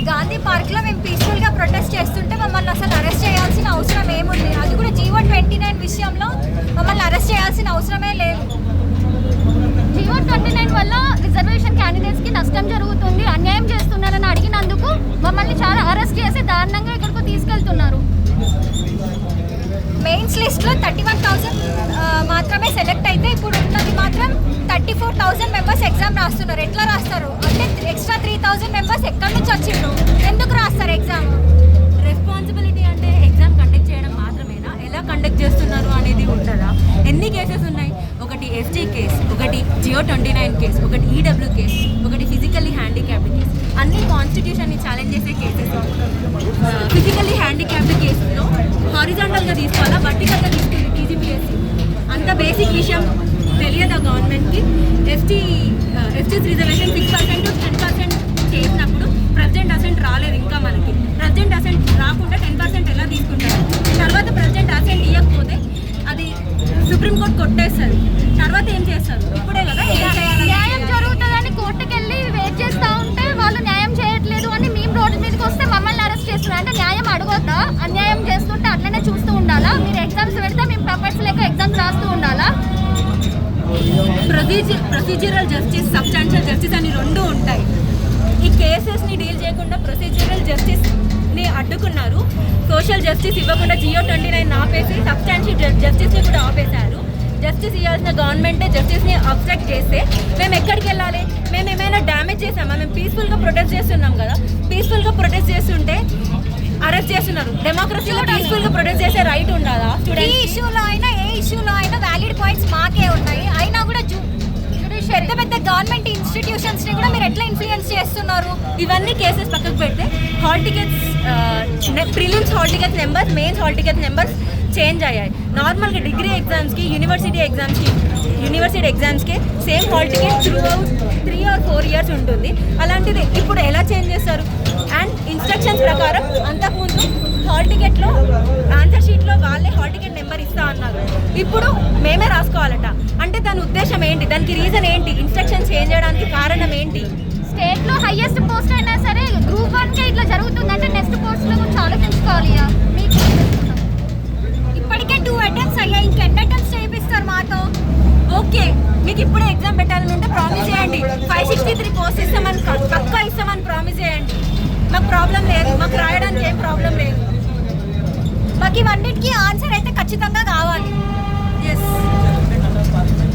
గాంధీ పార్క్లో మేము పీస్ఫుల్గా ప్రొటెస్ట్ చేస్తుంటే మమ్మల్ని అసలు అరెస్ట్ చేయాల్సిన అవసరం ఏముంది? అది కూడా జీవో 29 విషయంలో మమ్మల్ని అరెస్ట్ చేయాల్సిన అవసరమే లేదు. జీవో 29 వల్ల రిజర్వేషన్ క్యాండిడేట్స్కి నష్టం జరుగుతుంది, అన్యాయం చేస్తున్నారని అడిగినందుకు మమ్మల్ని చాలా అరెస్ట్ చేసి దారుణంగా ఇక్కడికి తీసుకెళ్తున్నారు. మెయిన్స్ లిస్ట్లో 31,000 మాత్రమే సెలెక్ట్ అయితే ఇప్పుడు ఉన్నది మాత్రం 34,000 మెంబర్స్ ఎగ్జామ్ రాస్తున్నారు. ఎట్లా రాస్తారు? అంటే ఎక్స్ట్రా 3,000 మెంబర్స్ ఎక్కడి నుంచి వచ్చిండ్రు? ఎందుకు రాస్తారు ఎగ్జామ్? రెస్పాన్సిబిలిటీ అంటే ఎగ్జామ్ కండక్ట్ చేయడం మాత్రమేనా? ఎలా కండక్ట్ చేస్తున్నారు అనేది ఉంటుందా? ఎన్ని కేసెస్ ఉన్నాయి? ఒకటి ఎస్టీ కేసు, ఒకటి జియో 29 కేసు, ఒకటి ఈడబ్ల్యూ కేసు, ఒకటి ఫిజికల్లీ హ్యాండిక్యాప్డ్ కేసు. అన్ని కాన్స్టిట్యూషన్ని ఛాలెంజ్ చేసే కేసెస్. ఫిజికల్లీ హ్యాండిక్యాప్డ్ కేసులో హారిజాంటల్గా తీసుకోవాలా, వర్టికల్గా తీసుకుంది టీజీపీఎస్సీ? అంత బేసిక్ విషయం తెలియదా గవర్నమెంట్కి? ఎస్టీస్ రిజర్వేషన్ 6% to 10% చేసినప్పుడు ప్రెసిడెంట్ అసెంట్ రాలేదు. ఇంకా మనకి ప్రెసిడెంట్ అసెంట్ రాకుండా 10% ఎలా తీసుకుంటారు? తర్వాత ప్రెసిడెంట్ అసెంట్ ఇవ్వకపోతే అది సుప్రీంకోర్టు కొట్టేస్తుంది. తర్వాత ఏం చేస్తారు? ఇప్పుడే కదా న్యాయం జరుగుతుందని కోర్టుకి వెళ్ళి వెయిట్ చేస్తూ ఉంటే వాళ్ళు న్యాయం చేయట్లేదు అని మేము రోడ్డు మీదకి వస్తే మమ్మల్ని అరెస్ట్ చేస్తున్నారు. అంటే న్యాయం అడగొద్దా? అన్యాయం చేస్తుంటే అట్లనే చూస్తూ ఉండాలా? మీరు ఎగ్జామ్స్ పెడితే మేము పేపర్స్ లేక ఎగ్జామ్స్ రాస్తూ ఉండాలా? ప్రొసీజరల్ జస్టిస్, సబ్స్టాన్షియల్ జస్టిస్ అని రెండు ఉంటాయి. ఈ కేసెస్ని డీల్ చేయకుండా ప్రొసీజరల్ జస్టిస్ని అడ్డుకున్నారు. సోషల్ జస్టిస్ ఇవ్వకుండా జియో 29 ఆపేసి సబ్స్టాన్షియల్ జస్టిస్ని కూడా ఆపేశారు. జస్టిస్ ఇవ్వాల్సిన గవర్నమెంటే జస్టిస్ని అబ్స్ట్రాక్ట్ చేస్తే మేము ఎక్కడికి వెళ్ళాలి? మేము ఏమైనా డ్యామేజ్ చేసామా? మేము పీస్ఫుల్గా ప్రొటెస్ట్ చేస్తున్నాం కదా. పీస్ఫుల్గా ప్రొటెస్ట్ చేస్తుంటే అరెస్ట్ చేస్తున్నారు. డెమోక్రసీలో పీస్ఫుల్గా ప్రొటెస్ట్ చేసే రైట్ ఉండాలా? ఏ ఇష్యూలో అయినా వ్యాలిడ్ పాయింట్స్ మాకే ఉన్నాయి. అయినా కూడా పెద్ద పెద్ద గవర్నమెంట్ ఇన్స్టిట్యూషన్స్ని కూడా మీరు ఎట్లా ఇన్ఫ్లుయెన్స్ చేస్తున్నారు? ఇవన్నీ కేసెస్ పక్కకు పెడితే hall tickets, prelims hall tickets numbers, mains hall tickets numbers change అయ్యాయి. నార్మల్గా డిగ్రీ ఎగ్జామ్స్కి, యూనివర్సిటీ ఎగ్జామ్స్కి same hall ticket through out 3 or 4 years ఉంటుంది. అలాంటిది ఇప్పుడు ఎలా చేంజ్ చేస్తారు? అండ్ ఇన్స్ట్రక్షన్స్ ప్రకారం అంతకుముందు హాల్ టికెట్లో ఆన్సర్ షీట్లో వాళ్ళే హాల్ టికెట్ నెంబర్ ఇస్తా అన్నారు. ఇప్పుడు మేమే రాసుకోవాలట. అంటే దాని ఉద్దేశం ఏంటి? దానికి రీజన్ ఏంటి? ఇన్స్ట్రక్షన్స్ చేంజ్ చేయడానికి కారణం ఏంటి? స్టేట్లో హైయెస్ట్ పోస్ట్ అయినా సరే గ్రూప్ 1కే ఇట్లా జరుగుతుందంటే నెక్స్ట్ పోస్ట్లో కొంచెం ఆలోచించుకోవాలి. మీకు ఇప్పటికే 2 అటెంప్ట్స్ అయ్యాయి, ఇంకెన్ని అటెంప్ట్స్ చేయిస్తారు మాతో? ఓకే, మీకు ఇప్పుడే ఎగ్జామ్ పెట్టాలని ఉంటే ప్రామిస్ చేయండి. 563 పోస్ట్ ఇస్తామని, పక్కా ఇస్తామని ప్రామిస్ చేయండి. మాకు ప్రాబ్లం లేదు, మాకు రాయడానికి ఏం ప్రాబ్లం లేదు. మాకు ఇవన్నిటికీ ఆన్సర్ అయితే ఖచ్చితంగా కావాలి. ఎస్.